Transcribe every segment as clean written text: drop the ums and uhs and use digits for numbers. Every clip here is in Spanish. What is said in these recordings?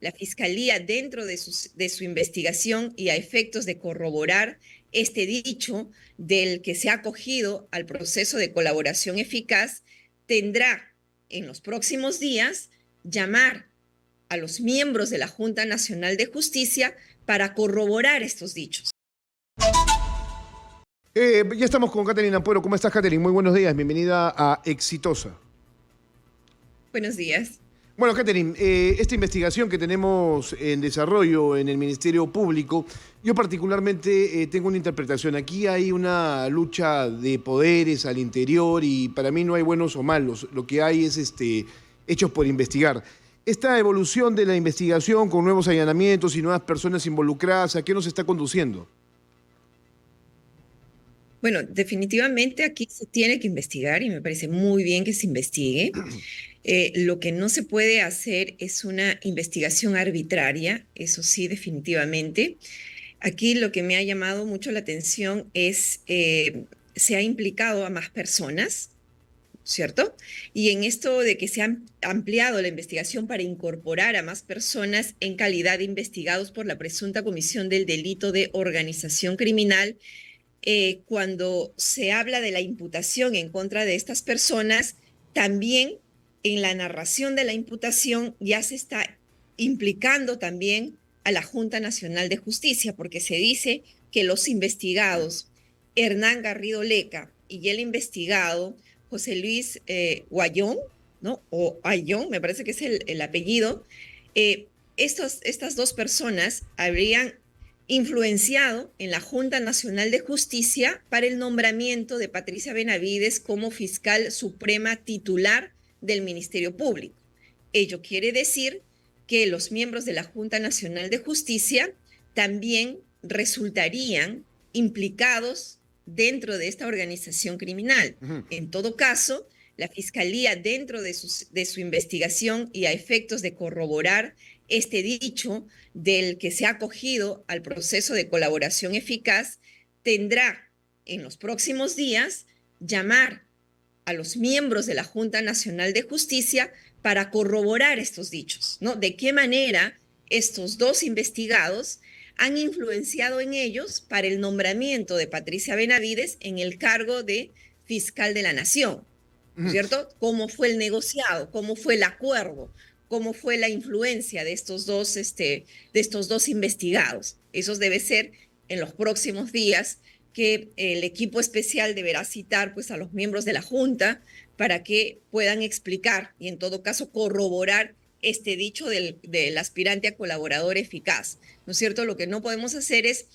la Fiscalía, dentro de su investigación y a efectos de corroborar este dicho del que se ha acogido al proceso de colaboración eficaz, tendrá en los próximos días llamar a los miembros de la Junta Nacional de Justicia para corroborar estos dichos. Ya estamos con Catherine Ampuero. ¿Cómo estás, Catherine? Muy buenos días. Bienvenida a Exitosa. Buenos días. Bueno, Catherine, esta investigación que tenemos en desarrollo en el Ministerio Público, yo particularmente tengo una interpretación. Aquí hay una lucha de poderes al interior y para mí no hay buenos o malos. Lo que hay es hechos por investigar. Esta evolución de la investigación con nuevos allanamientos y nuevas personas involucradas, ¿a qué nos está conduciendo? Bueno, definitivamente aquí se tiene que investigar y me parece muy bien que se investigue. Lo que no se puede hacer es una investigación arbitraria, eso sí, definitivamente. Aquí lo que me ha llamado mucho la atención es, se ha implicado a más personas, ¿cierto? Y en esto de que se ha ampliado la investigación para incorporar a más personas en calidad de investigados por la presunta comisión del delito de organización criminal, cuando se habla de la imputación en contra de estas personas, también en la narración de la imputación ya se está implicando también a la Junta Nacional de Justicia, porque se dice que los investigados Hernán Garrido Leca y el investigado José Luis Guayón, ¿no? O Ayón, me parece que es el apellido, estas dos personas habrían influenciado en la Junta Nacional de Justicia para el nombramiento de Patricia Benavides como fiscal suprema titular del Ministerio Público. Ello quiere decir que los miembros de la Junta Nacional de Justicia también resultarían implicados dentro de esta organización criminal. En todo caso, la Fiscalía, dentro de su investigación y a efectos de corroborar este dicho del que se ha acogido al proceso de colaboración eficaz, tendrá en los próximos días llamar a los miembros de la Junta Nacional de Justicia para corroborar estos dichos, ¿no? De qué manera estos dos investigados han influenciado en ellos para el nombramiento de Patricia Benavides en el cargo de fiscal de la Nación, ¿no es cierto? ¿Cómo fue el negociado? ¿Cómo fue el acuerdo? ¿Cómo fue la influencia de estos dos investigados? Eso debe ser en los próximos días, que el equipo especial deberá citar pues, a los miembros de la Junta para que puedan explicar y en todo caso corroborar este dicho del aspirante a colaborador eficaz, ¿no es cierto? Lo que no podemos hacer es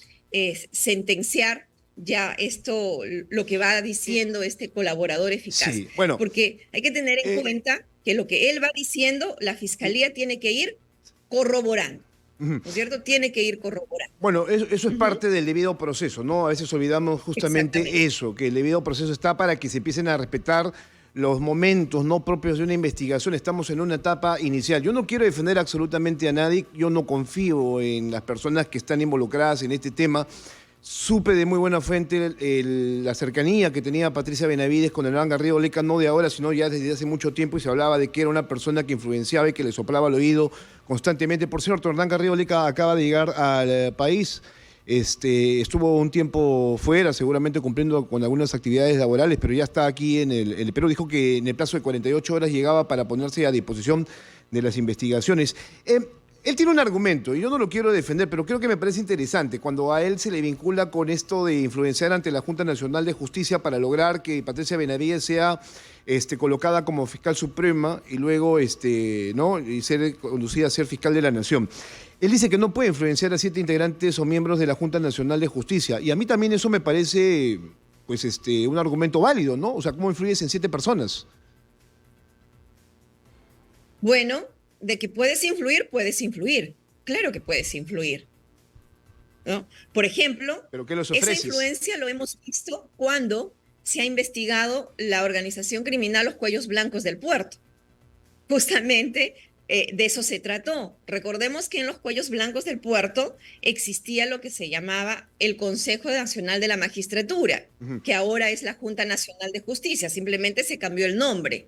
sentenciar ya esto, lo que va diciendo este colaborador eficaz. Sí, bueno, porque hay que tener en cuenta que lo que él va diciendo, la Fiscalía tiene que ir corroborando, ¿no es cierto? Tiene que ir corroborando. Bueno, eso es parte del debido proceso, ¿no? A veces olvidamos justamente eso, que el debido proceso está para que se empiecen a respetar los momentos no propios de una investigación. Estamos en una etapa inicial. Yo no quiero defender absolutamente a nadie, yo no confío en las personas que están involucradas en este tema. Supe de muy buena fuente la cercanía que tenía Patricia Benavides con Hernán Garrido Leca, no de ahora, sino ya desde hace mucho tiempo, y se hablaba de que era una persona que influenciaba y que le soplaba al oído constantemente. Por cierto, Hernán Garrido Leca acaba de llegar al país, estuvo un tiempo fuera, seguramente cumpliendo con algunas actividades laborales, pero ya está aquí en el Perú. Dijo que en el plazo de 48 horas llegaba para ponerse a disposición de las investigaciones. Él tiene un argumento, y yo no lo quiero defender, pero creo que me parece interesante cuando a él se le vincula con esto de influenciar ante la Junta Nacional de Justicia para lograr que Patricia Benavides sea colocada como fiscal suprema y luego ¿no? y ser conducida a ser fiscal de la Nación. Él dice que no puede influenciar a 7 integrantes o miembros de la Junta Nacional de Justicia, y a mí también eso me parece pues, un argumento válido, ¿no? O sea, ¿cómo influyes en 7 personas? Bueno, de que puedes influir, puedes influir. Claro que puedes influir, ¿no? Por ejemplo, ¿pero qué les esa ofreces? influencia lo hemos visto cuando se ha investigado la organización criminal Los Cuellos Blancos del Puerto. Justamente de eso se trató. Recordemos que en Los Cuellos Blancos del Puerto existía lo que se llamaba el Consejo Nacional de la Magistratura, que ahora es la Junta Nacional de Justicia, simplemente se cambió el nombre,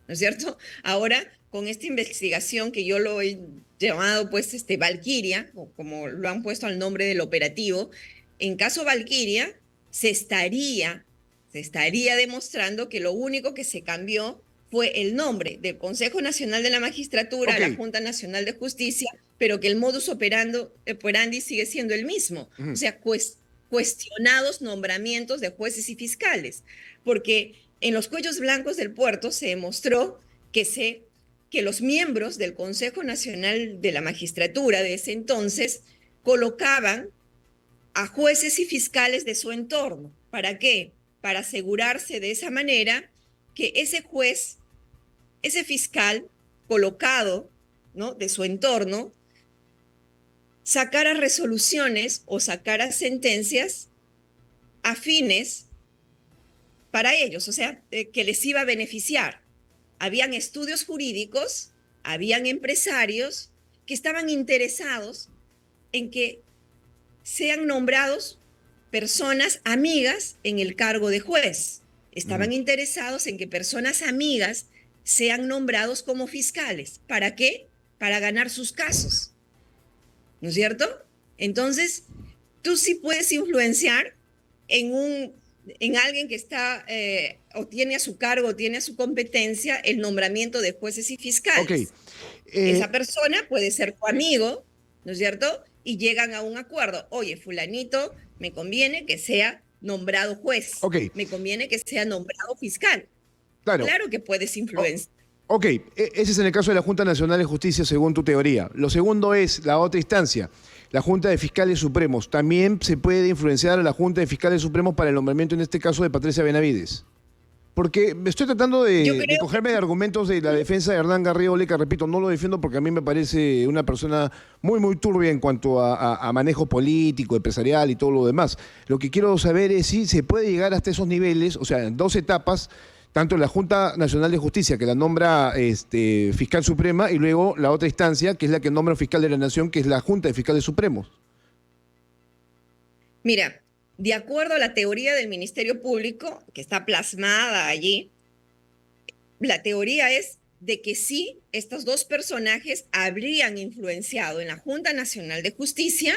¿no es cierto? Ahora con esta investigación que yo lo he llamado pues Valquiria, o como lo han puesto al nombre del operativo, en caso Valquiria se estaría demostrando que lo único que se cambió fue el nombre del Consejo Nacional de la Magistratura a la Junta Nacional de Justicia, pero que el modus operandi sigue siendo el mismo. O sea, cuestionados nombramientos de jueces y fiscales, porque en los cuellos blancos del puerto se demostró que los miembros del Consejo Nacional de la Magistratura de ese entonces colocaban a jueces y fiscales de su entorno. ¿Para qué? Para asegurarse de esa manera que ese juez, ese fiscal colocado, ¿no?, de su entorno, sacara resoluciones o sacara sentencias afines para ellos, o sea, que les iba a beneficiar. Habían estudios jurídicos, habían empresarios que estaban interesados en que sean nombrados personas amigas en el cargo de juez. Estaban interesados en que personas amigas sean nombrados como fiscales. ¿Para qué? Para ganar sus casos. ¿No es cierto? Entonces, tú sí puedes influenciar en alguien que está o tiene a su cargo, o tiene a su competencia el nombramiento de jueces y fiscales. Esa persona puede ser tu amigo, ¿no es cierto? Y llegan a un acuerdo. Oye, fulanito, me conviene que sea nombrado juez. Me conviene que sea nombrado fiscal. Claro que puedes influenciar. Ese es en el caso de la Junta Nacional de Justicia, según tu teoría. Lo segundo es la otra instancia, la Junta de Fiscales Supremos. ¿También se puede influenciar a la Junta de Fiscales Supremos para el nombramiento, en este caso, de Patricia Benavides? Porque me estoy tratando de cogerme de argumentos de la defensa de Hernán Garrido Leca. Repito, no lo defiendo porque a mí me parece una persona muy, muy turbia en cuanto a manejo político, empresarial y todo lo demás. Lo que quiero saber es si se puede llegar hasta esos niveles, o sea, en 2 etapas, tanto la Junta Nacional de Justicia, que la nombra Fiscal Suprema, y luego la otra instancia, que es la que nombra Fiscal de la Nación, que es la Junta de Fiscales Supremos. Mira, de acuerdo a la teoría del Ministerio Público, que está plasmada allí, la teoría es de que sí, estos 2 personajes habrían influenciado en la Junta Nacional de Justicia,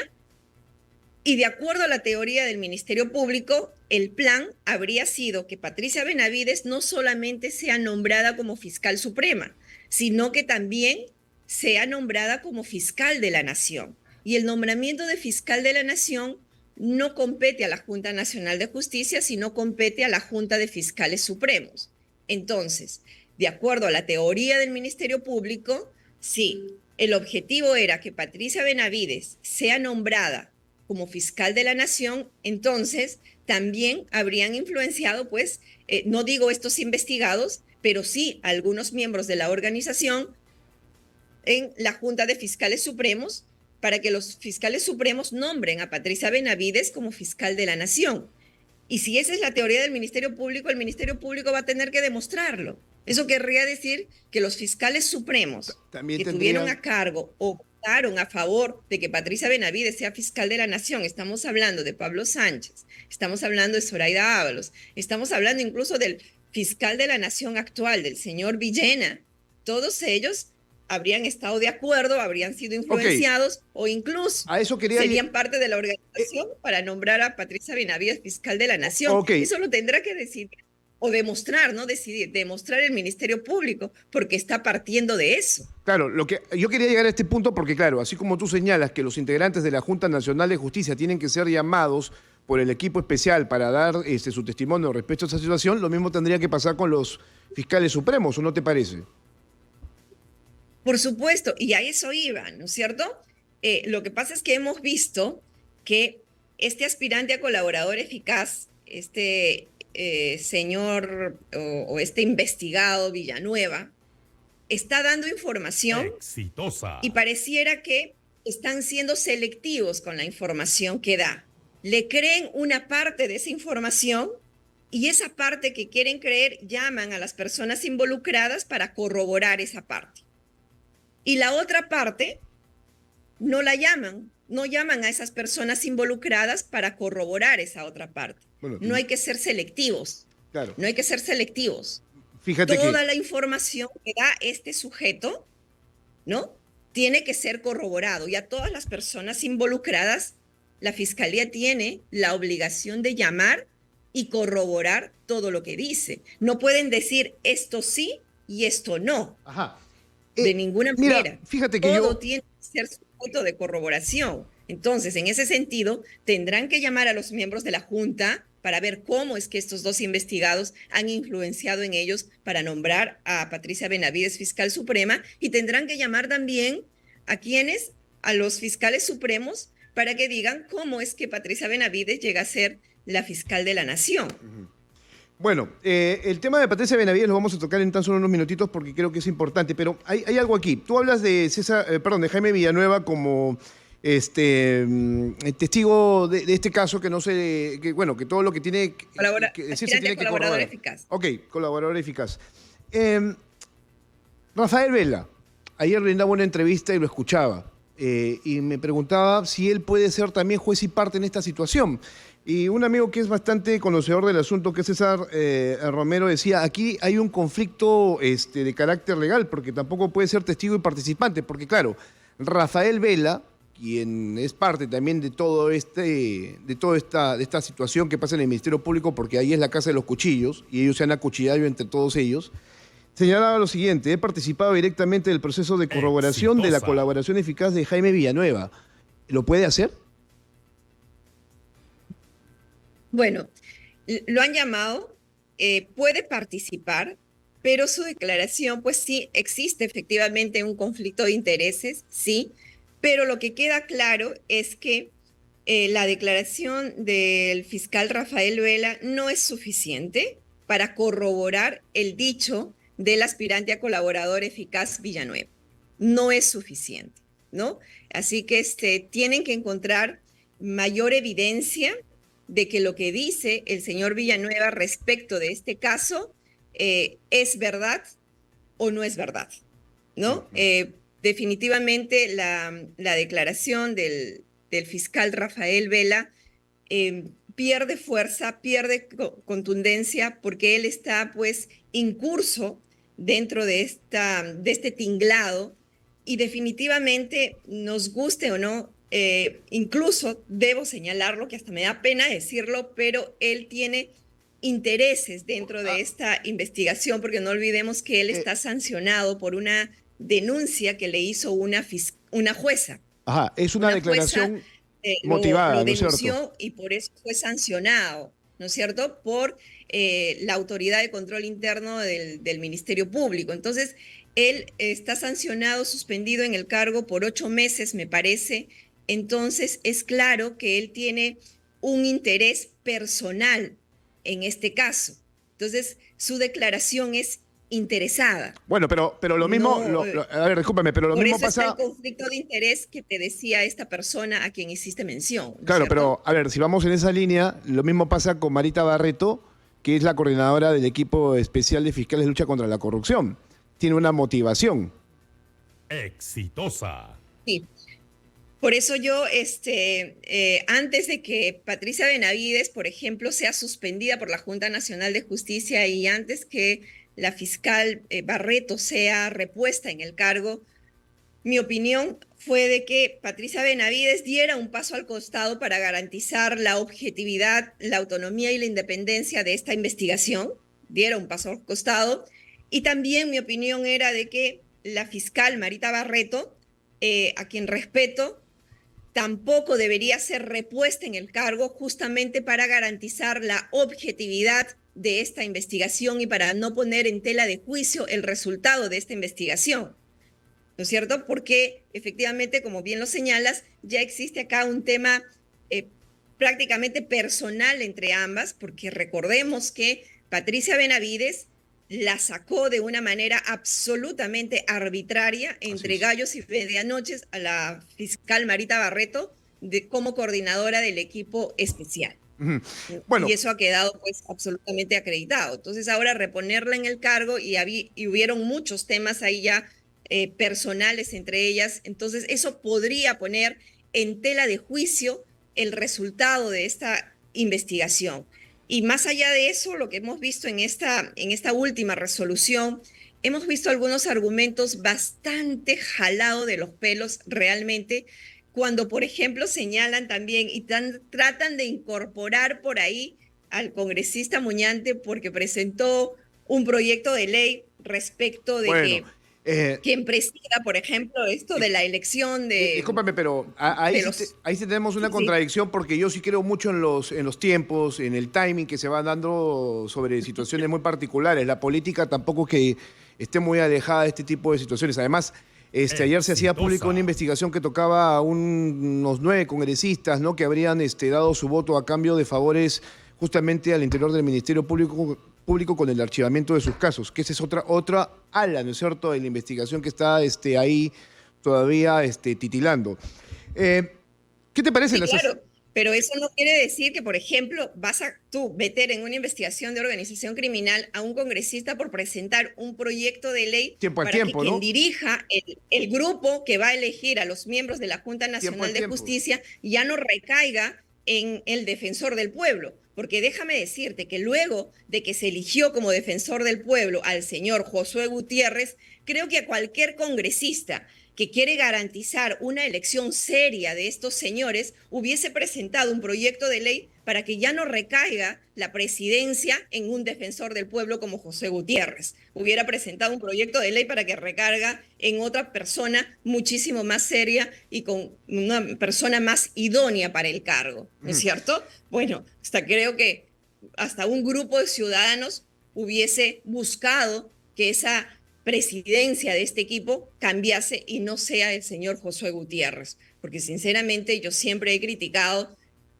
y de acuerdo a la teoría del Ministerio Público, el plan habría sido que Patricia Benavides no solamente sea nombrada como fiscal suprema, sino que también sea nombrada como fiscal de la Nación. Y el nombramiento de fiscal de la Nación no compete a la Junta Nacional de Justicia, sino compete a la Junta de Fiscales Supremos. Entonces, de acuerdo a la teoría del Ministerio Público, sí, el objetivo era que Patricia Benavides sea nombrada como fiscal de la Nación, entonces también habrían influenciado, pues, no digo estos investigados, pero sí algunos miembros de la organización en la Junta de Fiscales Supremos, para que los fiscales supremos nombren a Patricia Benavides como fiscal de la Nación. Y si esa es la teoría del Ministerio Público, el Ministerio Público va a tener que demostrarlo. Eso querría decir que los fiscales supremos que tuvieron a cargo o votaron a favor de que Patricia Benavides sea fiscal de la Nación, estamos hablando de Pablo Sánchez, estamos hablando de Zoraida Ábalos, estamos hablando incluso del fiscal de la Nación actual, del señor Villena, todos ellos habrían estado de acuerdo, habrían sido influenciados o incluso serían parte de la organización para nombrar a Patricia Benavides fiscal de la Nación. Eso lo tendrá que decidir o demostrar, no decidir, demostrar el Ministerio Público, porque está partiendo de eso. Claro, yo quería llegar a este punto porque, claro, así como tú señalas que los integrantes de la Junta Nacional de Justicia tienen que ser llamados por el equipo especial para dar su testimonio respecto a esa situación, lo mismo tendría que pasar con los fiscales supremos, ¿o no te parece? Por supuesto, y a eso iban, ¿no es cierto? Lo que pasa es que hemos visto que este aspirante a colaborador eficaz, señor o este investigado Villanueva, está dando información exitosa y pareciera que están siendo selectivos con la información que da. Le creen una parte de esa información y esa parte que quieren creer llaman a las personas involucradas para corroborar esa parte. Y la otra parte no la llaman, no llaman a esas personas involucradas para corroborar esa otra parte. Bueno, no hay que ser selectivos. Claro. No hay que ser selectivos. Fíjate que... Toda la información que da este sujeto, ¿no? Tiene que ser corroborado y a todas las personas involucradas, la Fiscalía tiene la obligación de llamar y corroborar todo lo que dice. No pueden decir esto sí y esto no. Ajá. De ninguna Mira, manera. fíjate que Todo yo... tiene que ser sujeto de corroboración. Entonces, en ese sentido, tendrán que llamar a los miembros de la Junta para ver cómo es que estos dos investigados han influenciado en ellos para nombrar a Patricia Benavides fiscal suprema, y tendrán que llamar también a quienes, a los fiscales supremos, para que digan cómo es que Patricia Benavides llega a ser la fiscal de la nación. Bueno, el tema de Patricia Benavides lo vamos a tocar en tan solo unos minutitos porque creo que es importante, pero hay algo aquí. Tú hablas de de Jaime Villanueva como testigo de este caso que no sé, que todo lo que tiene que decirse tiene que colaborador corroborar. eficaz. Ok, colaborador eficaz. Rafael Vela, ayer le daba una entrevista y lo escuchaba, y me preguntaba si él puede ser también juez y parte en esta situación. Y un amigo que es bastante conocedor del asunto, que es César Romero, decía, aquí hay un conflicto de carácter legal, porque tampoco puede ser testigo y participante, porque claro, Rafael Vela, quien es parte también de todo de esta situación que pasa en el Ministerio Público, porque ahí es la casa de los cuchillos, y ellos se han acuchillado entre todos ellos, señalaba lo siguiente: he participado directamente del proceso de corroboración de la colaboración eficaz de Jaime Villanueva. ¿Lo puede hacer? Bueno, lo han llamado, puede participar, pero su declaración, pues sí, existe efectivamente un conflicto de intereses, sí, pero lo que queda claro es que la declaración del fiscal Rafael Vela no es suficiente para corroborar el dicho del aspirante a colaborador eficaz Villanueva. No es suficiente, ¿no? Así que tienen que encontrar mayor evidencia de que lo que dice el señor Villanueva respecto de este caso es verdad o no es verdad, ¿no? Definitivamente la declaración del fiscal Rafael Vela pierde fuerza, pierde contundencia, porque él está pues incurso dentro de este tinglado, y definitivamente, nos guste o no, incluso debo señalarlo, que hasta me da pena decirlo, pero él tiene intereses dentro de esta investigación, porque no olvidemos que él está sancionado por una denuncia que le hizo una jueza. Ajá, es una declaración motivada, lo ¿no es denunció, cierto? y por eso fue sancionado, ¿no es cierto?, por la Autoridad de Control Interno del Ministerio Público. Entonces, él está sancionado, suspendido en el cargo por 8 meses, me parece. Entonces, es claro que él tiene un interés personal en este caso. Entonces, su declaración es interesada. Bueno, pero lo mismo, a ver, discúlpame, pero lo Por mismo eso está pasa... el conflicto de interés que te decía esta persona a quien hiciste mención, ¿no es Claro, cierto? pero a ver, si vamos en esa línea, lo mismo pasa con Marita Barreto, que es la coordinadora del equipo especial de fiscales de lucha contra la corrupción. Tiene una motivación. Exitosa. Sí. Por eso yo, antes de que Patricia Benavides, por ejemplo, sea suspendida por la Junta Nacional de Justicia, y antes que la fiscal Barreto sea repuesta en el cargo, mi opinión fue de que Patricia Benavides diera un paso al costado para garantizar la objetividad, la autonomía y la independencia de esta investigación, diera un paso al costado. Y también mi opinión era de que la fiscal Marita Barreto, a quien respeto, tampoco debería ser repuesta en el cargo, justamente para garantizar la objetividad de esta investigación y para no poner en tela de juicio el resultado de esta investigación, ¿no es cierto? Porque efectivamente, como bien lo señalas, ya existe acá un tema prácticamente personal entre ambas, porque recordemos que Patricia Benavides la sacó de una manera absolutamente arbitraria entre gallos y medianoches a la fiscal Marita Barreto como coordinadora del equipo especial. Bueno, Y eso ha quedado pues absolutamente acreditado. Entonces ahora reponerla en el cargo, y hubieron muchos temas ahí ya personales entre ellas. Entonces eso podría poner en tela de juicio el resultado de esta investigación. Y más allá de eso, lo que hemos visto en esta última resolución, hemos visto algunos argumentos bastante jalados de los pelos realmente, cuando, por ejemplo, señalan también y tratan de incorporar por ahí al congresista Muñante porque presentó un proyecto de ley respecto de Bueno, que eh, quien presida, por ejemplo, esto de la elección discúlpame, pero de los... ahí sí tenemos una Sí, sí. contradicción porque yo sí creo mucho en los tiempos, en el timing que se va dando sobre situaciones muy particulares. La política tampoco que esté muy alejada de este tipo de situaciones. Además, ayer se hacía público una Exitosa. investigación que tocaba a unos 9 congresistas, ¿no? Que habrían dado su voto a cambio de favores justamente al interior del Ministerio Público con el archivamiento de sus casos, que esa es otra ala, ¿no es cierto?, de la investigación que está ahí todavía titilando. ¿Qué te parecen Sí, las... claro, pero eso no quiere decir que, por ejemplo, vas a tú meter en una investigación de organización criminal a un congresista por presentar un proyecto de ley Tiempo al para que tiempo, quien ¿no? dirija el grupo que va a elegir a los miembros de la Junta Tiempo al Nacional de tiempo. Justicia ya no recaiga en el defensor del pueblo. Porque déjame decirte que luego de que se eligió como defensor del pueblo al señor Josué Gutiérrez, creo que a cualquier congresista que quiere garantizar una elección seria de estos señores, hubiese presentado un proyecto de ley para que ya no recaiga la presidencia en un defensor del pueblo como José Gutiérrez. Hubiera presentado un proyecto de ley para que recarga en otra persona muchísimo más seria y con una persona más idónea para el cargo, ¿no es cierto? Bueno, hasta creo que hasta un grupo de ciudadanos hubiese buscado que esa presidencia de este equipo cambiase y no sea el señor Josué Gutiérrez, porque sinceramente yo siempre he criticado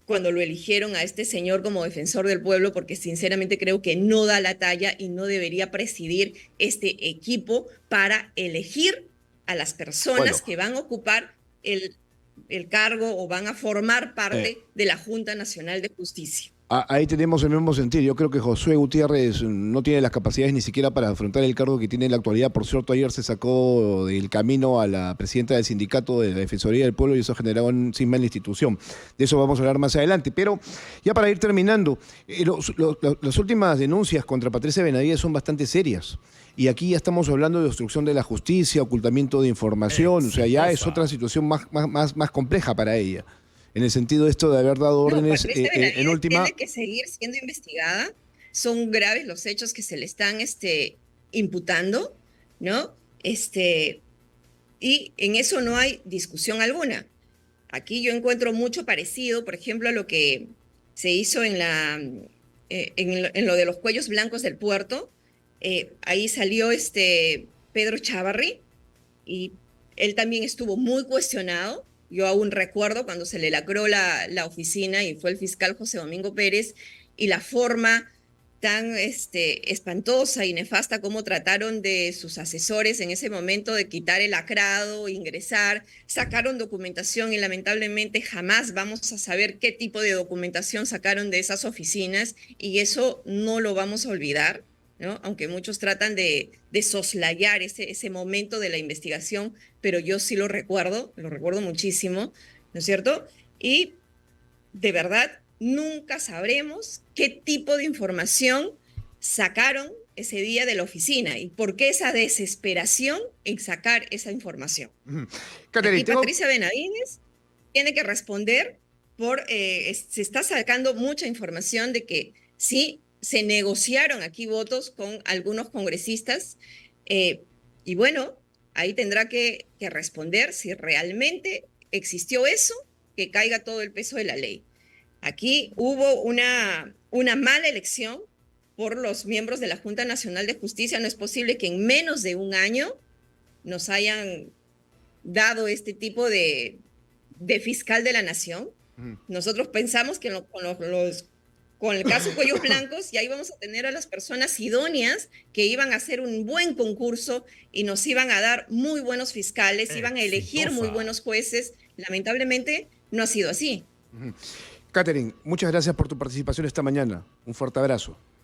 cuando lo eligieron a este señor como defensor del pueblo, porque sinceramente creo que no da la talla y no debería presidir este equipo para elegir a las Bueno, personas que van a ocupar el cargo o van a formar eh, parte de la Junta Nacional de Justicia. ahí tenemos el mismo sentido. Yo creo que Josué Gutiérrez no tiene las capacidades ni siquiera para afrontar el cargo que tiene en la actualidad. Por cierto, ayer se sacó del camino a la presidenta del sindicato de la Defensoría del Pueblo y eso generaba un cisma en la institución. De eso vamos a hablar más adelante. Pero ya para ir terminando, las últimas denuncias contra Patricia Benavides son bastante serias. Y aquí ya estamos hablando de obstrucción de la justicia, ocultamiento de información. O sea, ya es otra situación más compleja para ella en el sentido de esto de haber dado No, órdenes Patricia en Benavides última. tiene que seguir siendo investigada. Son graves los hechos que se le están imputando, ¿no? Y en eso no hay discusión alguna. Aquí yo encuentro mucho parecido, por ejemplo, a lo que se hizo en lo de los cuellos blancos del puerto. Ahí salió Pedro Chávarri y él también estuvo muy cuestionado. Yo aún recuerdo cuando se le lacró la oficina y fue el fiscal José Domingo Pérez y la forma tan espantosa y nefasta como trataron de sus asesores en ese momento de quitar el lacrado, ingresar, sacaron documentación y lamentablemente jamás vamos a saber qué tipo de documentación sacaron de esas oficinas y eso no lo vamos a olvidar, ¿no? Aunque muchos tratan de soslayar ese momento de la investigación, pero yo sí lo recuerdo muchísimo, ¿no es cierto? Y de verdad, nunca sabremos qué tipo de información sacaron ese día de la oficina y por qué esa desesperación en sacar esa información. Catherine, Aquí Patricia Benavides tiene que responder se está sacando mucha información de que sí se negociaron aquí votos con algunos congresistas y bueno, ahí tendrá que responder si realmente existió eso, que caiga todo el peso de la ley. Aquí hubo una mala elección por los miembros de la Junta Nacional de Justicia. No es posible que en menos de un año nos hayan dado este tipo de fiscal de la nación. Nosotros pensamos que con el caso Cuellos Blancos ya íbamos a tener a las personas idóneas que iban a hacer un buen concurso y nos iban a dar muy buenos fiscales, iban a elegir muy buenos jueces. Lamentablemente no ha sido así. Catherine, muchas gracias por tu participación esta mañana. Un fuerte abrazo.